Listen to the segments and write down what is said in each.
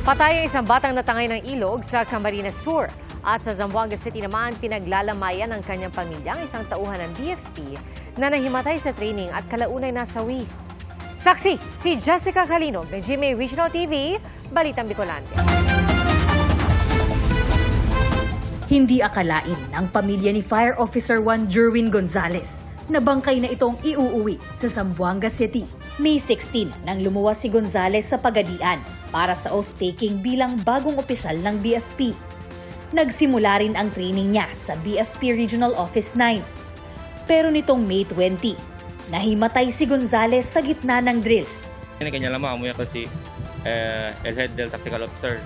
Patay ang isang batang natangay ng ilog sa Camarines Sur. At sa Zamboanga City naman, pinaglalamayan ng kanyang pamilya ang isang tauhan ng BFP na nahimatay sa training at kalaunay nasawi. Saksi, si Jessica Calinog ng GMA Regional TV, Balitang Bicolante. Hindi akalain ng pamilya ni Fire Officer 1 Jerwin Gonzales na bangkay na itong iuuwi sa Zamboanga City. May 16 nang lumuwas si Gonzales sa Pagadian para sa oath-taking bilang bagong opisyal ng BFP. Nagsimula rin ang training niya sa BFP Regional Office 9. Pero nitong May 20, nahimatay si Gonzales sa gitna ng drills. Kanya lamang amuya kasi el head del tactical officer.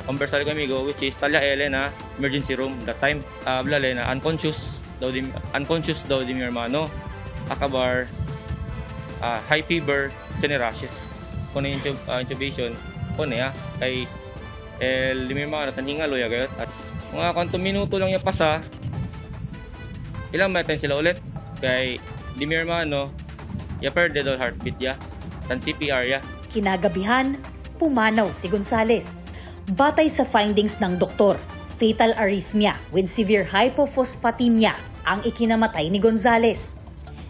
Conversar conmigo which is Talia Elena, emergency room. That time, hablale na unconscious daw di mi hermano. Akabar, high fever, tiene rashes. Kung intubation, kung kay el di mi hermano tanhingalo ya gayot. At mga kanto minuto lang ya pasa, ilang meten sila ulit. Kay di mi hermano, ya perde daw heartbeat ya, tan CPR ya. Kinagabihan, pumanaw si Gonzales. Batay sa findings ng doktor, fatal arrhythmia with severe hypophosphatemia ang ikinamatay ni Gonzales.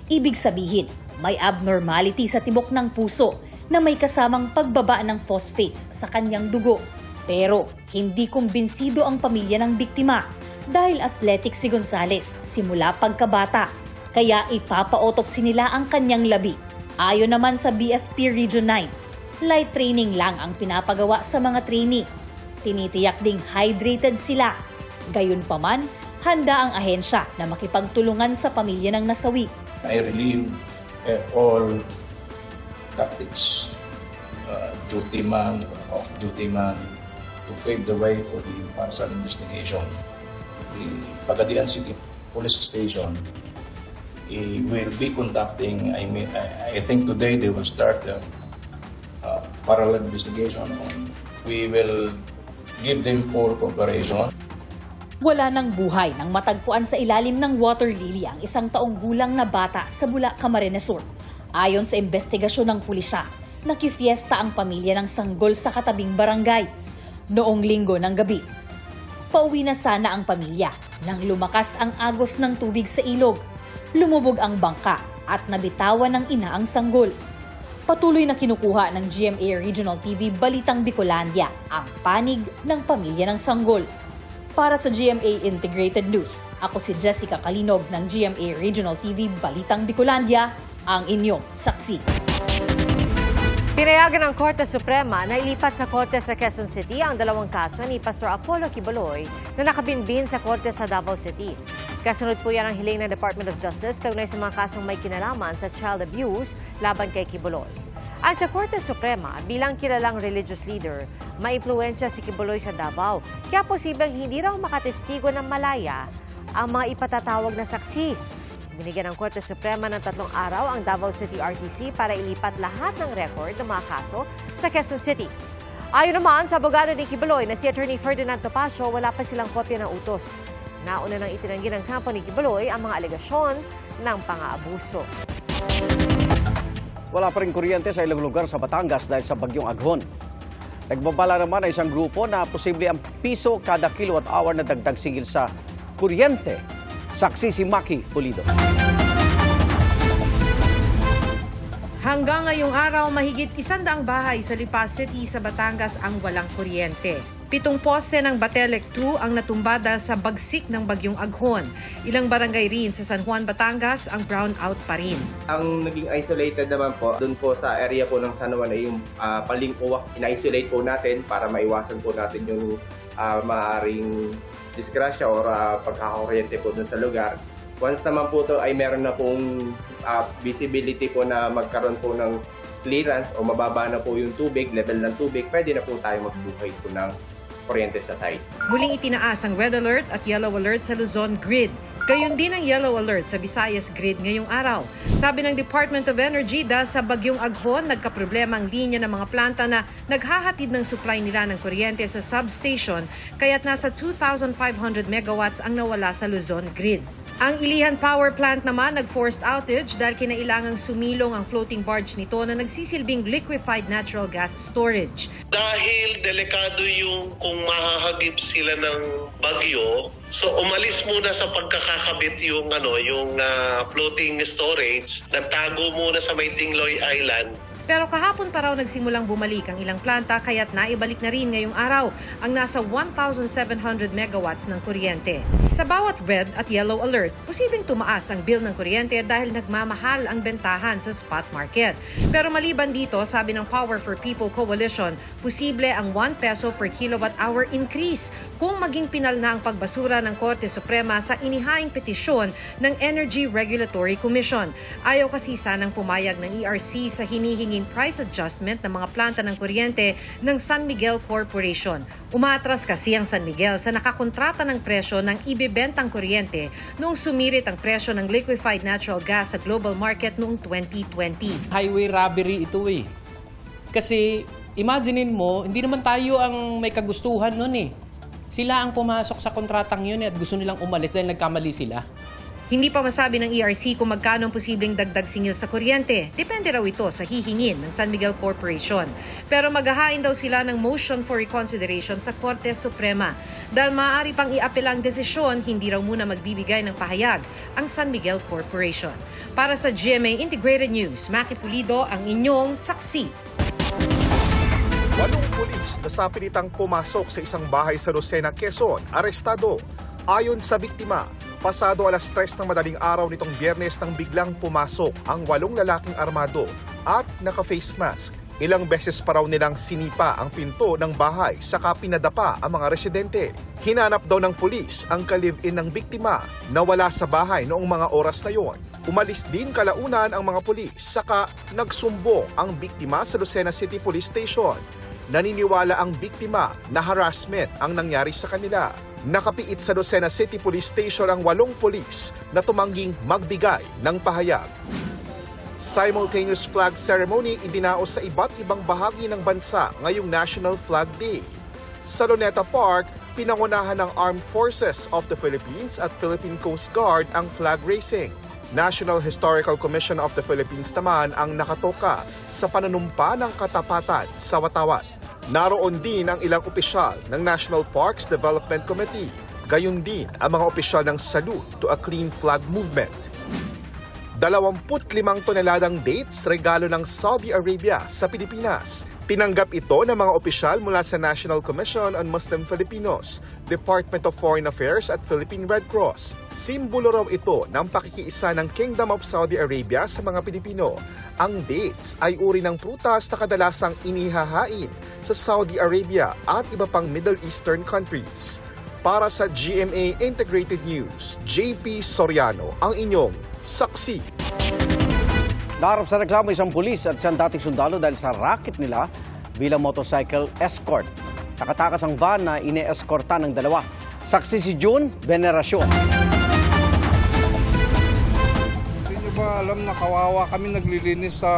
Ibig sabihin, may abnormality sa tibok ng puso na may kasamang pagbaba ng phosphates sa kanyang dugo. Pero hindi kumbinsido ang pamilya ng biktima dahil athletic si Gonzales simula pagkabata. Kaya ipapa-autopsy nila ang kanyang labi. Ayon naman sa BFP Region 9, light training lang ang pinapagawa sa mga trainee. Tinitiyak ding hydrated sila. Gayunpaman, handa ang ahensya na makipagtulungan sa pamilya ng nasawi. I relieve all tactics, duty man, off-duty man, to pave the way for the impartial investigation. The Pagadian City Police Station will be conducting, I think today they will start the parallel investigation. We will give them full cooperation. Wala nang buhay nang matagpuan sa ilalim ng water lily ang isang taong gulang na bata sa Bula, Camarines Sur. Ayon sa investigasyon ng pulisya, nakifiesta ang pamilya ng sanggol sa katabing barangay noong linggo ng gabi. Pauwi na sana ang pamilya nang lumakas ang agos ng tubig sa ilog. Lumubog ang bangka at nabitawan ng ina ang sanggol. Patuloy na kinukuha ng GMA Regional TV Balitang Bicolandia ang panig ng pamilya ng sanggol. Para sa GMA Integrated News, ako si Jessica Calinog ng GMA Regional TV Balitang Bicolandia, ang inyong saksi. Pinayagan ng Korte Suprema na ilipat sa Korte sa Quezon City ang dalawang kaso ni Pastor Apollo Quiboloy na nakabinbin sa Korte sa Davao City. Kasunod po yan ang hiling ng Department of Justice kaugnay sa mga kasong may kinalaman sa child abuse laban kay Quiboloy. At sa Korte Suprema, bilang kilalang religious leader, maimpluwensya si Quiboloy sa Davao, kaya posibleng hindi raw makatestigo ng malaya ang mga ipatatawag na saksi. Binigyan ng Korte Suprema ng 3 araw ang Davao City RTC para ilipat lahat ng record ng mga kaso sa Quezon City. Ayon naman sa abogado ni Quiboloy na si Attorney Ferdinand Topacio, wala pa silang kopya ng utos. Nauna nang itinanggi ng kampo ni Quiboloy ang mga alegasyon ng pang-aabuso. Wala pa rin kuryente sa ilang lugar sa Batangas dahil sa bagyong Aghon. Nagbabala naman ang isang grupo na posible ang piso kada kilowatt-hour na dagdag singil sa kuryente. Saksi si Maki Pulido. Hanggang ngayong araw, mahigit 100 bahay sa Lipa City sa Batangas ang walang kuryente. 7 poste ng Batelec 2 ang natumbada sa bagsik ng bagyong Aghon. Ilang barangay rin sa San Juan, Batangas ang brown out pa rin. Ang naging isolated naman po, doon po sa area po ng San Juan ay yung Palingkuwak. Ina-isolate po natin para maiwasan po natin yung maaaring disgrasya o pagkakakuryente po doon sa lugar. Once naman po ito ay meron na pong visibility po na magkaroon po ng clearance o mababa na po yung tubig, level ng tubig, pwede na po tayo magbuhay po ng kuryente sa site. Muling itinaas ang red alert at yellow alert sa Luzon Grid. Gayon din ang yellow alert sa Visayas grid ngayong araw. Sabi ng Department of Energy, dahil sa bagyong Aghon, nagkaproblema ang linya ng mga planta na naghahatid ng supply nila ng kuryente sa substation, kaya't nasa 2,500 megawatts ang nawala sa Luzon grid. Ang Ilihan Power Plant naman nag-forced outage dahil kinailangang sumilong ang floating barge nito na nagsisilbing liquefied natural gas storage. Dahil delikado yung kung mahahagip sila ng bagyo, so umalis muna sa pagkakakabit yung floating storage, nagtago muna sa may Tingloy Island. Pero kahapon pa raw nagsimulang bumalik ang ilang planta kaya't naibalik na rin ngayong araw ang nasa 1,700 megawatts ng kuryente. Sa bawat red at yellow alert, posibleng tumaas ang bill ng kuryente dahil nagmamahal ang bentahan sa spot market. Pero maliban dito, sabi ng Power for People Coalition, posible ang 1 peso per kilowatt hour increase kung maging pinal na ang pagbasura ng Korte Suprema sa inihaing petisyon ng Energy Regulatory Commission. Ayaw kasi sanang pumayag ng ERC sa hinihinging price adjustment ng mga planta ng kuryente ng San Miguel Corporation. Umatras kasi ang San Miguel sa nakakontrata ng presyo ng ibebentang kuryente noong sumirit ang presyo ng liquefied natural gas sa global market noong 2020. Highway robbery ito eh. Kasi imaginein mo, hindi naman tayo ang may kagustuhan nun eh. Sila ang pumasok sa kontratang yun at gusto nilang umalis dahil nagkamali sila. Hindi pa masabi ng ERC kung magkano ang posibleng dagdag singil sa kuryente. Depende raw ito sa hihingin ng San Miguel Corporation. Pero maghahain daw sila ng motion for reconsideration sa Korte Suprema. Dahil maaari pang i-apela ang desisyon, hindi raw muna magbibigay ng pahayag ang San Miguel Corporation. Para sa GMA Integrated News, Maki Pulido ang inyong saksi. 8 pulis na sa pilitang pumasok sa isang bahay sa Lucena, Quezon, arestado. Ayon sa biktima, pasado alas 3 ng madaling araw nitong Biyernes nang biglang pumasok ang 8 lalaking armado at naka-face mask. Ilang beses pa raw nilang sinipa ang pinto ng bahay saka pinadapa ang mga residente. Hinanap daw ng pulis ang ka-live-in ng biktima na wala sa bahay noong mga oras na yon. Umalis din kalaunan ang mga pulis saka nagsumbong ang biktima sa Lucena City Police Station. Naniniwala ang biktima na harassment ang nangyari sa kanila. Nakapiit sa Lucena City Police Station ang 8 pulis na tumangging magbigay ng pahayag. Simultaneous flag ceremony idinaos sa iba't ibang bahagi ng bansa ngayong National Flag Day. Sa Luneta Park, pinangunahan ng Armed Forces of the Philippines at Philippine Coast Guard ang flag raising. National Historical Commission of the Philippines naman ang nakatoka sa panunumpa ng katapatan sa Watawat. Naroon din ang ilang opisyal ng National Parks Development Committee, gayon din ang mga opisyal ng Salute to a Clean Flag Movement. 25 toneladang dates regalo ng Saudi Arabia sa Pilipinas. Tinanggap ito ng mga opisyal mula sa National Commission on Muslim Filipinos, Department of Foreign Affairs at Philippine Red Cross. Simbolo raw ito ng pakikiisa ng Kingdom of Saudi Arabia sa mga Pilipino. Ang dates ay uri ng prutas na kadalasang inihahain sa Saudi Arabia at iba pang Middle Eastern countries. Para sa GMA Integrated News, JP Soriano ang inyong saksi. Naharap sa reklamo isang pulis at isang dating sundalo dahil sa racket nila bilang motorcycle escort. Nakatakas ang van na ine-escorta ng dalawa. Saksi si June Veneracion. Hindi nyo ba alam na kawawa kami naglilinis sa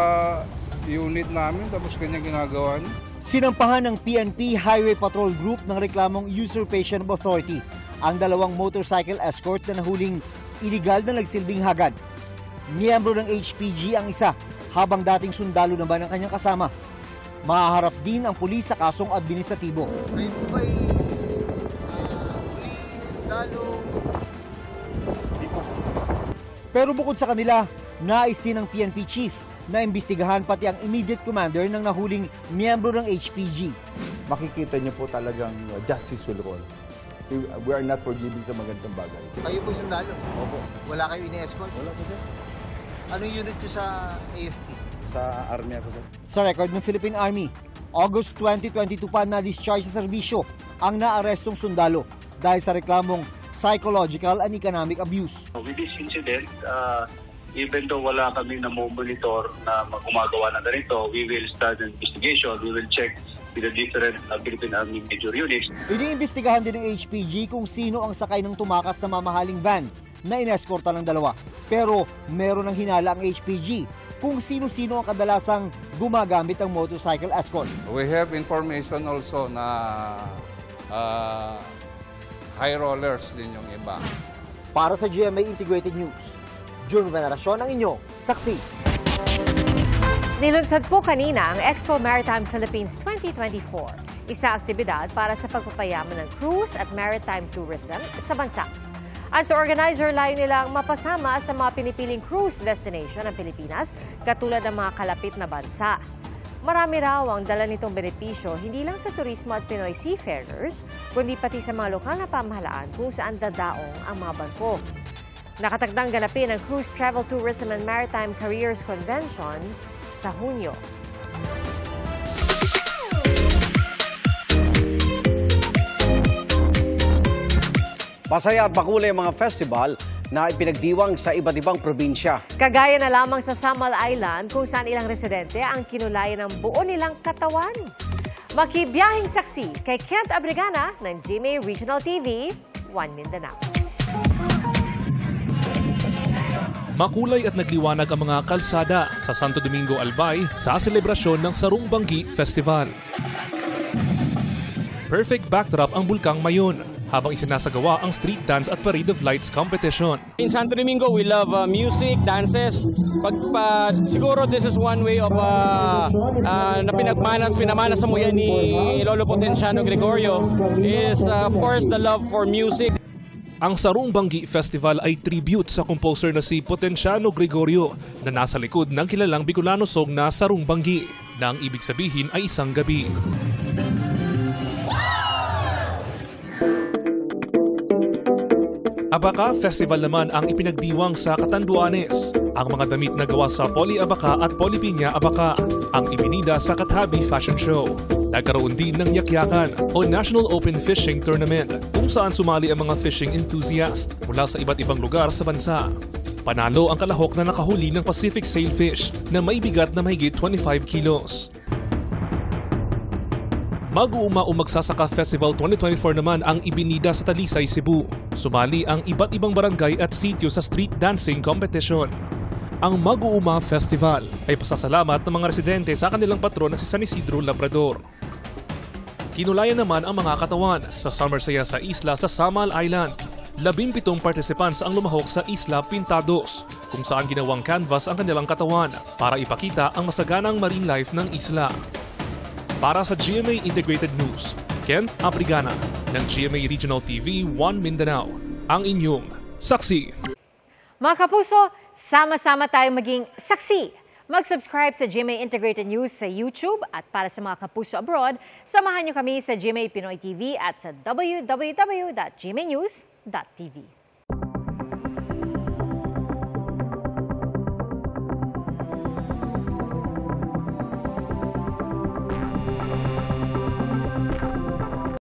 unit namin tapos kanya ginagawa niyo? Sinampahan ng PNP Highway Patrol Group ng reklamong usurpation of authority ang dalawang motorcycle escort na nahuling iligal na nagsilbing hagad. Miyembro ng HPG ang isa, habang dating sundalo naman ang kanyang kasama. Mahaharap din ang pulis sa kasong administratibo. May pulis, sundalo. Pero bukod sa kanila, nais din ng PNP chief na imbestigahan pati ang immediate commander ng nahuling miyembro ng HPG. Makikita niyo po talagang justice will roll. We are not forgiving sa magandang bagay. Kayo po sundalo? Opo. Wala kayo ini-escort? Wala po, sir. Anong unit nyo sa AFP? Sa Army ako, sir. Sa record ng Philippine Army, August 2022 pa na-discharge sa serbisyo ang naarestong sundalo dahil sa reklamong psychological and economic abuse. With this incident, even though wala kami na monitor na gumagawa na ganito, we will start an investigation. We will check with the different Philippine Army major units. Iniimbestigahan din ng HPG kung sino ang sakay ng tumakas na mamahaling van na ineskorta ng dalawa. Pero meron ng hinala ang HPG kung sino-sino ang kadalasang gumagamit ng motorcycle escort. We have information also na high rollers din yung iba. Para sa GMA Integrated News, June Veneracion ang inyong saksi. Nilunsad po kanina ang Expo Maritime Philippines 2024, isang aktibidad para sa pagpapayaman ng cruise at maritime tourism sa bansa. As organizer, layo nilang mapasama sa mga pinipiling cruise destination ng Pilipinas katulad ng mga kalapit na bansa. Marami raw ang dala nitong benepisyo hindi lang sa turismo at Pinoy seafarers, kundi pati sa mga lokal na pamahalaan kung saan dadaong ang mga barko. Nakatagdang ganapin ang Cruise Travel Tourism and Maritime Careers Convention sa Hunyo. Masaya at makulay ang mga festival na ipinagdiwang sa iba't ibang probinsya. Kagaya na lamang sa Samal Island kung saan ilang residente ang kinulayan ng buo nilang katawan. Makibiyahing saksi kay Kent Abrigana ng GMA Regional TV, 1 Mindanao. Makulay at nagliwanag ang mga kalsada sa Santo Domingo, Albay sa selebrasyon ng Sarumbanggi Festival. Perfect backdrop ang Bulkang Mayon habang isinasagawa ang street dance at Parade of Lights competition. In Santo Domingo, we love music, dances. Siguro this is one way of na pinamanas sa muya ni Lolo Potenciano Gregorio is of course the love for music. Ang Sarumbanggi Festival ay tribute sa composer na si Potenciano Gregorio na nasa likod ng kilalang Bicolano song na Sarumbanggi na ang ibig sabihin ay isang gabi. Abaka Festival naman ang ipinagdiwang sa Catanduanes. Ang mga damit na gawa sa Poly Abaka at Polypinya Abaka ang ibinida sa Kathabi Fashion Show. Nagkaroon din ng yakyakan o National Open Fishing Tournament kung saan sumali ang mga fishing enthusiasts mula sa iba't ibang lugar sa bansa. Panalo ang kalahok na nakahuli ng Pacific Sailfish na may bigat na mahigit 25 kilos. Mag-uuma o Magsasaka Festival 2024 naman ang ibinida sa Talisay, Cebu. Sumali ang iba't ibang barangay at sitio sa street dancing competition. Ang Mag-uuma Festival ay pasasalamat ng mga residente sa kanilang patron na si San Isidro Labrador. Kinulayan naman ang mga katawan sa summer saya sa isla sa Samal Island. 17 participants ang lumahok sa Isla Pintados kung saan ginawang canvas ang kanilang katawan para ipakita ang masaganang marine life ng isla. Para sa GMA Integrated News, Kent Abrigana ng GMA Regional TV 1 Mindanao, ang inyong saksi. Mga kapuso, sama-sama tayong maging saksi. Mag-subscribe sa GMA Integrated News sa YouTube at para sa mga kapuso abroad, samahan niyo kami sa GMA Pinoy TV at sa www.gmanews.tv.